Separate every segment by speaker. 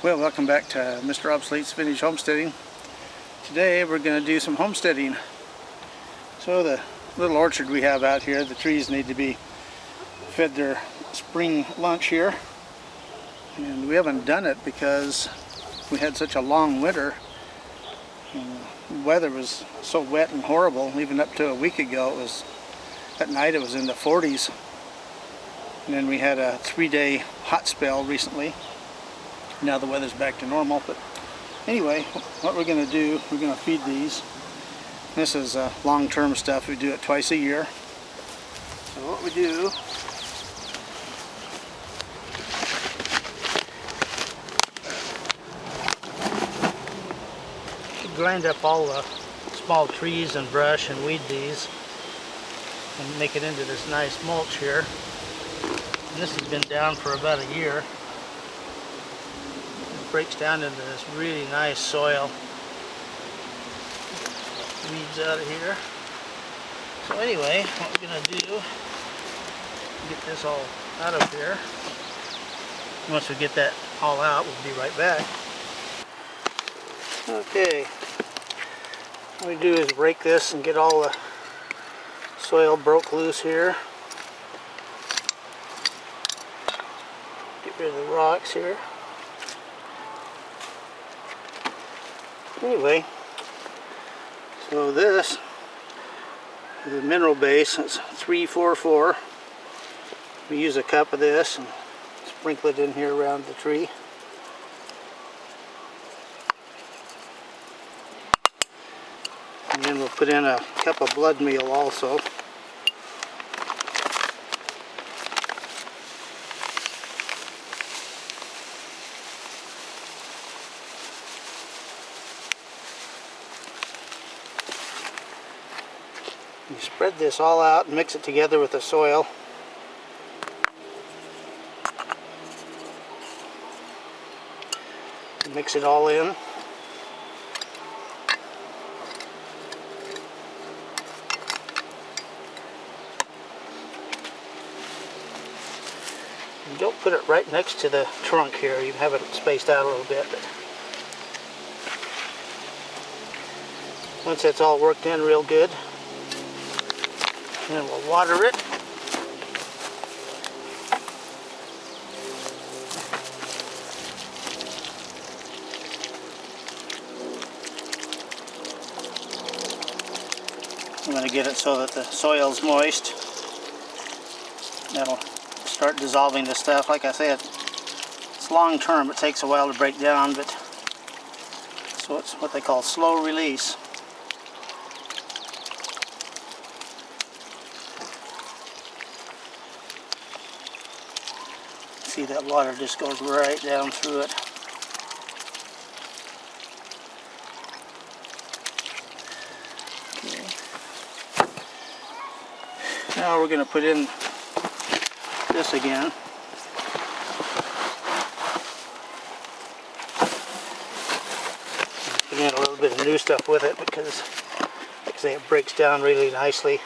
Speaker 1: Well, welcome back to Mr. Obsolete's Vintage Homesteading. Today we're going to do some homesteading. So the little orchard we have out here, the trees need to be fed their spring lunch here. And we haven't done it because we had such a long winter. And the weather was so wet and horrible. Even up to a week ago, at night it was in the 40s. And then we had a 3-day hot spell recently. Now the weather's back to normal, but anyway, what we're going to do, we're going to feed these. This is long-term stuff. We do it twice a year. So what we do, we grind up all the small trees and brush and weed these and make it into this nice mulch here. And this has been down for about a year. Breaks down into this really nice soil. Weeds out of here. So anyway, what we're going to do, get this all out of here. Once we get that all out, we'll be right back. Okay, what we do is break this and get all the soil broke loose here. Get rid of the rocks here. Anyway, so this is the mineral base. It's 344. We use a cup of this and sprinkle it in here around the tree. And then we'll put in a cup of blood meal also. You spread this all out and mix it together with the soil. Mix it all in. You don't put it right next to the trunk here. You have it spaced out a little bit. But once that's all worked in real good, and we'll water it. I'm going to get it so that the soil's moist. That'll start dissolving the stuff. Like I said, it's long term. It takes a while to break down, but so it's what they call slow release. See, that water just goes right down through it. Okay. Now we're going to put in this again. Put in a little bit of new stuff with it because, like I say, it breaks down really nicely. It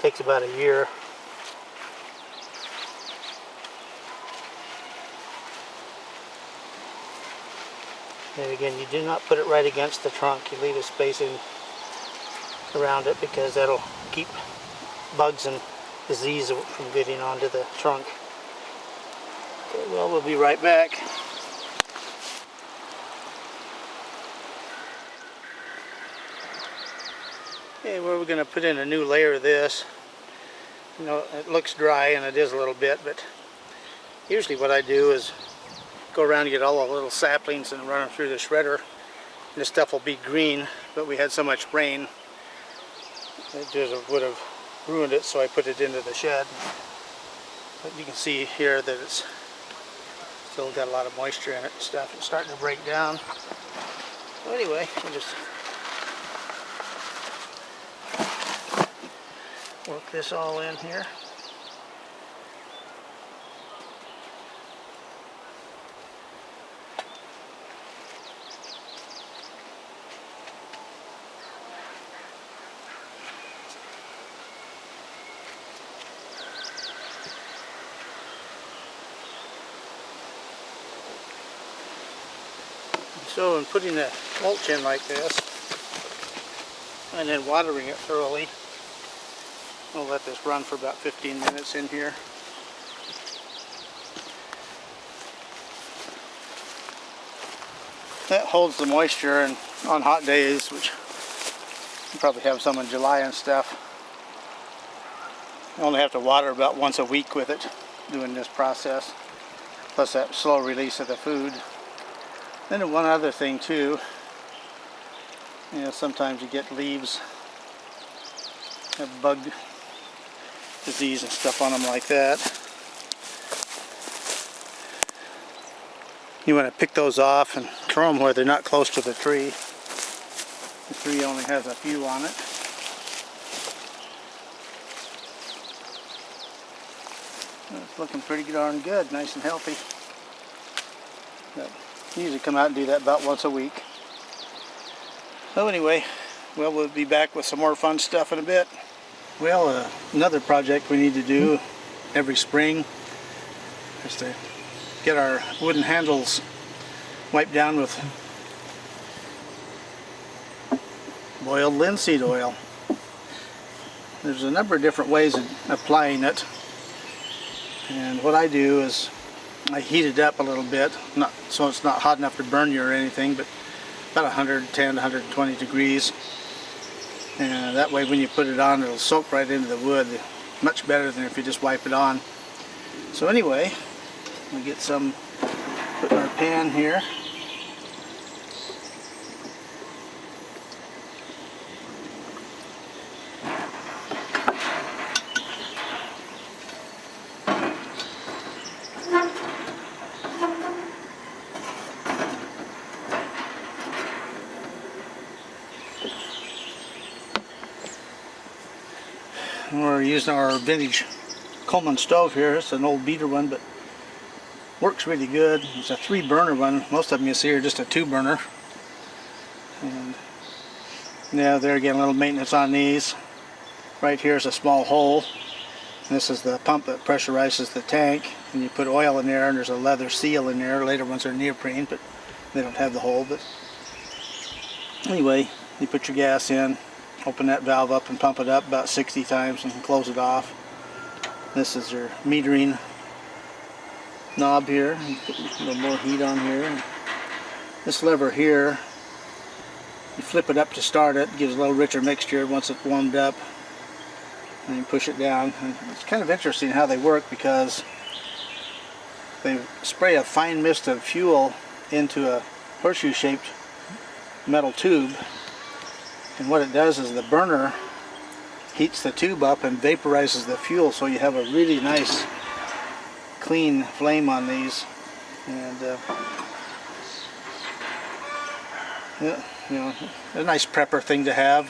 Speaker 1: takes about a year. And again, you do not put it right against the trunk. You leave a spacing around it because that'll keep bugs and disease from getting onto the trunk. Okay, well, we'll be right back. Okay, well, we're going to put in a new layer of this. You know, it looks dry, and it is a little bit, but usually what I do is go around and get all the little saplings and run them through the shredder. And this stuff will be green, but we had so much rain it just would have ruined it, so I put it into the shed. But you can see here that it's still got a lot of moisture in it and stuff. It's starting to break down. So anyway, we'll just work this all in here. So in putting the mulch in like this, and then watering it thoroughly, we'll let this run for about 15 minutes in here. That holds the moisture, and on hot days, which you probably have some in July and stuff, you only have to water about once a week with it, doing this process, plus that slow release of the food. Then one other thing too, you know, sometimes you get leaves have bug disease and stuff on them like that. You want to pick those off and throw them where they're not close to the tree. The tree only has a few on it. It's looking pretty darn good, nice and healthy. But I usually come out and do that about once a week. So anyway, well, we'll be back with some more fun stuff in a bit. Well, another project we need to do every spring is to get our wooden handles wiped down with boiled linseed oil. There's a number of different ways of applying it, and what I do is I heat it up a little bit, not so it's not hot enough to burn you or anything, but about 110 to 120 degrees, and that way when you put it on, it'll soak right into the wood much better than if you just wipe it on. So anyway, we get some, put in our pan here. We're using our vintage Coleman stove here. It's an old beater one, but works really good. It's a 3-burner one. Most of them you see are just a 2-burner. And yeah, there again, a little maintenance on these. Right here is a small hole. And this is the pump that pressurizes the tank. And you put oil in there, and there's a leather seal in there. Later ones are neoprene, but they don't have the hole. But anyway, you put your gas in, open that valve up and pump it up about 60 times and close it off. This is your metering knob here. You put a little more heat on here. This lever here, you flip it up to start it. It gives a little richer mixture once it's warmed up. And you push it down. And it's kind of interesting how they work, because they spray a fine mist of fuel into a horseshoe-shaped metal tube. And what it does is the burner heats the tube up and vaporizes the fuel, so you have a really nice clean flame on these. And yeah, you know, a nice prepper thing to have.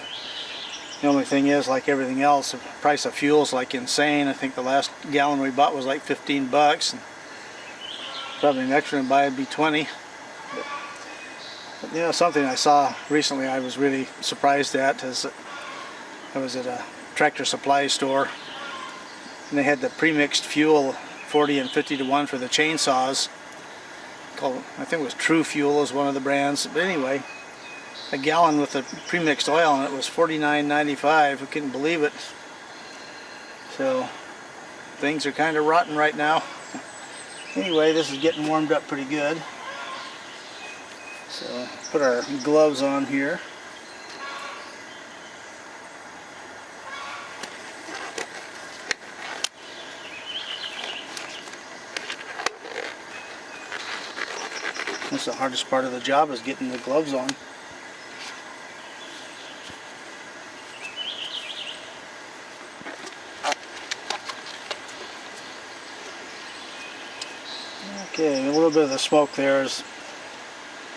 Speaker 1: The only thing is, like everything else, the price of fuel is like insane. I think the last gallon we bought was like 15 bucks, and probably the next one we buy would be 20. But, you know, something I saw recently I was really surprised at is that I was at a tractor supply store, and they had the premixed fuel 40 and 50 to 1 for the chainsaws. Called, I think it was True Fuel is one of the brands. But anyway, a gallon with the premixed oil in it was $49.95. I couldn't believe it. So things are kind of rotten right now. Anyway, this is getting warmed up pretty good. So put our gloves on here. That's the hardest part of the job, is getting the gloves on. Okay, a little bit of the smoke there is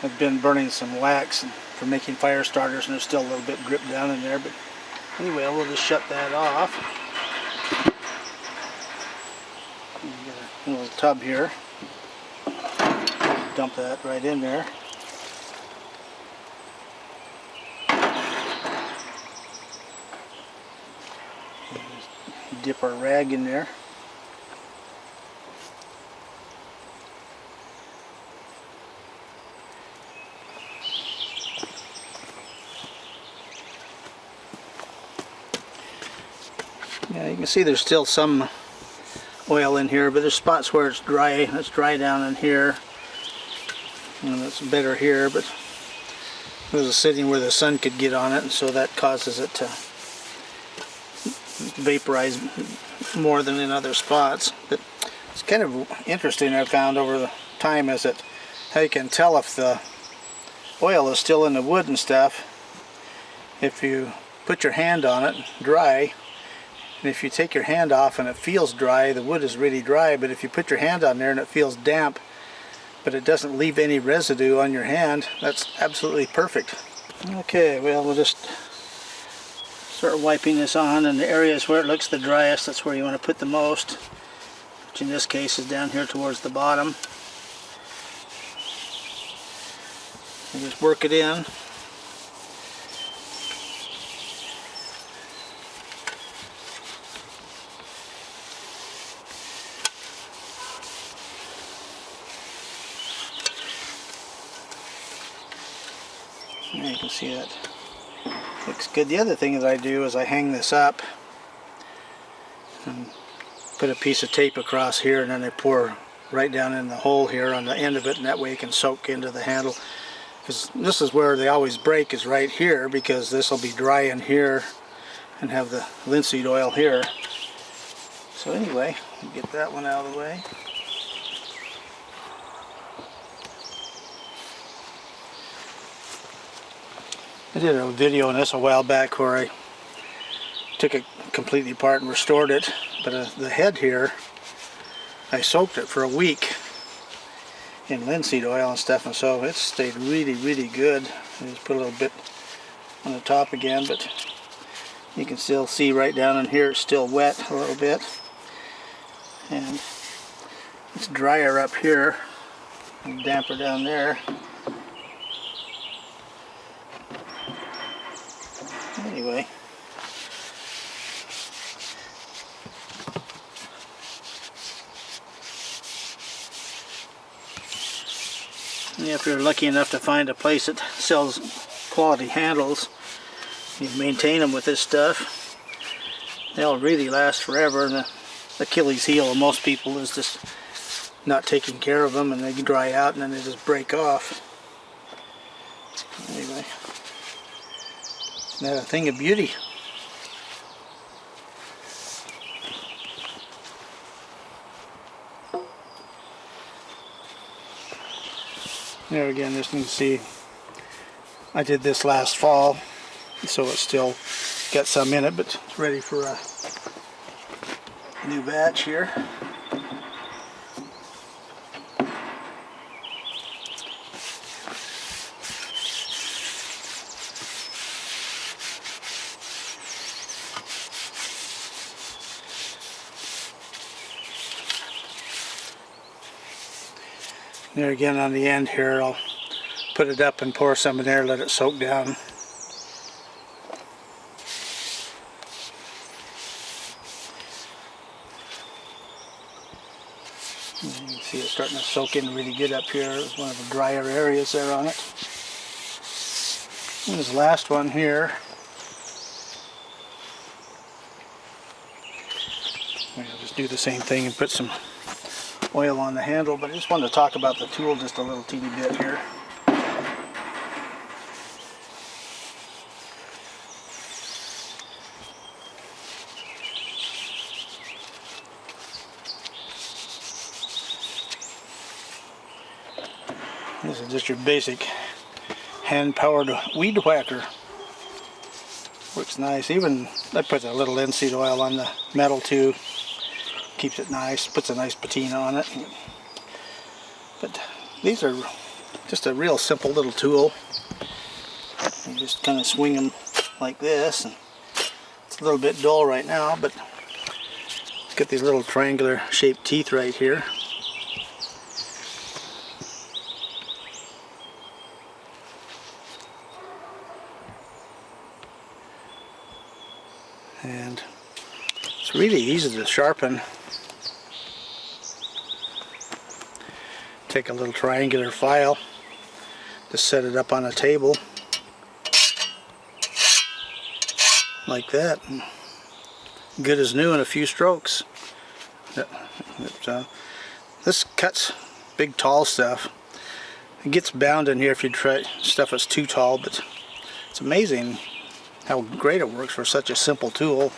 Speaker 1: I've been burning some wax for making fire starters, and there's still a little bit dripped down in there, but anyway, we'll just shut that off. Get a little tub here. Dump that right in there. Dip our rag in there. Yeah, you can see there's still some oil in here, but there's spots where it's dry. It's dry down in here, and it's better here, but there's a sitting where the sun could get on it, and so that causes it to vaporize more than in other spots. But it's kind of interesting, I found over the time, is that how you can tell if the oil is still in the wood and stuff if you put your hand on it dry. And if you take your hand off and it feels dry, the wood is really dry. But if you put your hand on there and it feels damp, but it doesn't leave any residue on your hand, that's absolutely perfect. Okay, well, we'll just start wiping this on, and the areas where it looks the driest, that's where you want to put the most, which in this case is down here towards the bottom. And just work it in. There you can see that looks good. The other thing that I do is I hang this up and put a piece of tape across here, and then I pour right down in the hole here on the end of it, and that way it can soak into the handle. Because this is where they always break, is right here, because this will be dry in here and have the linseed oil here. So anyway, get that one out of the way. I did a video on this a while back where I took it completely apart and restored it, but the head here, I soaked it for a week in linseed oil and stuff, and so it stayed really, really good. I just put a little bit on the top again, but you can still see right down in here it's still wet a little bit, and it's drier up here and damper down there. Anyway, if you're lucky enough to find a place that sells quality handles, you maintain them with this stuff, they'll really last forever. And the Achilles heel of most people is just not taking care of them, and they dry out and then they just break off. Anyway, isn't that a thing of beauty? There again, just you can see I did this last fall, so it's still got some in it, but it's ready for a new batch here. There again on the end here, I'll put it up and pour some in there, let it soak down. And you can see it's starting to soak in really good up here. It's one of the drier areas there on it. And this last one here, I'll just do the same thing and put some oil on the handle, but I just wanted to talk about the tool just a little teeny bit here. This is just your basic hand-powered weed whacker. Works nice. Even I put a little linseed oil on the metal too. Keeps it nice, puts a nice patina on it. But these are just a real simple little tool. You just kind of swing them like this, and it's a little bit dull right now, but it's got these little triangular shaped teeth right here. And it's really easy to sharpen. Take a little triangular file, just set it up on a table like that, and good as new in a few strokes. This cuts big tall stuff. It gets bound in here if you try stuff that's too tall, but it's amazing how great it works for such a simple tool.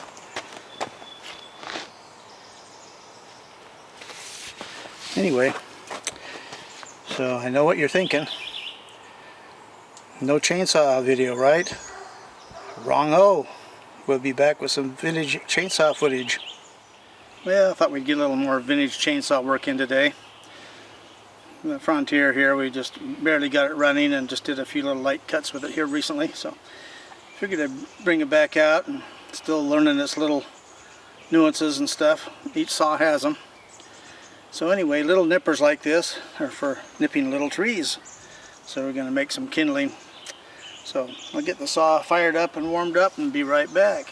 Speaker 1: Anyway, so I know what you're thinking. No chainsaw video, right? Wrong-o. We'll be back with some vintage chainsaw footage. Well, I thought we'd get a little more vintage chainsaw work in today. The Frontier here, we just barely got it running and just did a few little light cuts with it here recently. So figured I'd bring it back out, and still learning its little nuances and stuff. Each saw has them. So anyway, little nippers like this are for nipping little trees. So we're going to make some kindling. So I'll get the saw fired up and warmed up and be right back.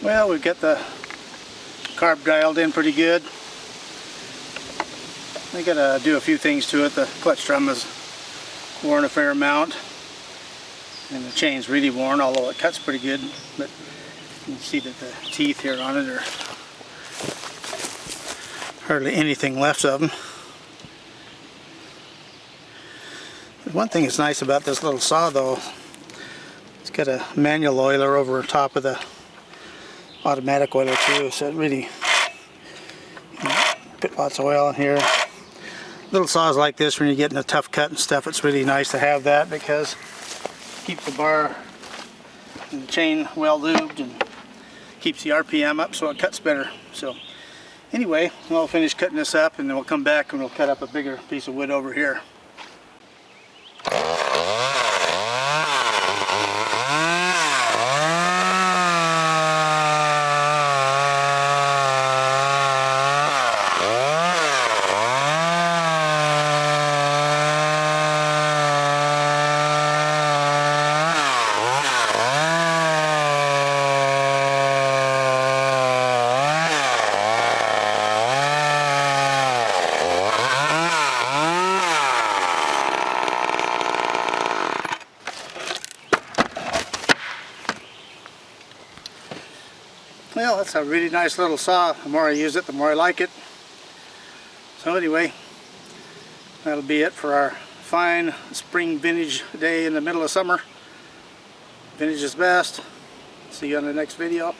Speaker 1: Well, we've got the carb dialed in pretty good. I gotta do a few things to it. The clutch drum is worn a fair amount, and the chain's really worn, although it cuts pretty good. But you can see that the teeth here on it are hardly anything left of them. But one thing that's nice about this little saw, though, it's got a manual oiler over top of the automatic oiler too, so it really put lots of oil in here. Little saws like this, when you're getting a tough cut and stuff, it's really nice to have that because it keeps the bar and the chain well lubed and keeps the RPM up so it cuts better. So anyway, I'll finish cutting this up and then we'll come back and we'll cut up a bigger piece of wood over here. Well, that's a really nice little saw. The more I use it, the more I like it. So anyway, that'll be it for our fine spring vintage day in the middle of summer. Vintage is best. See you on the next video.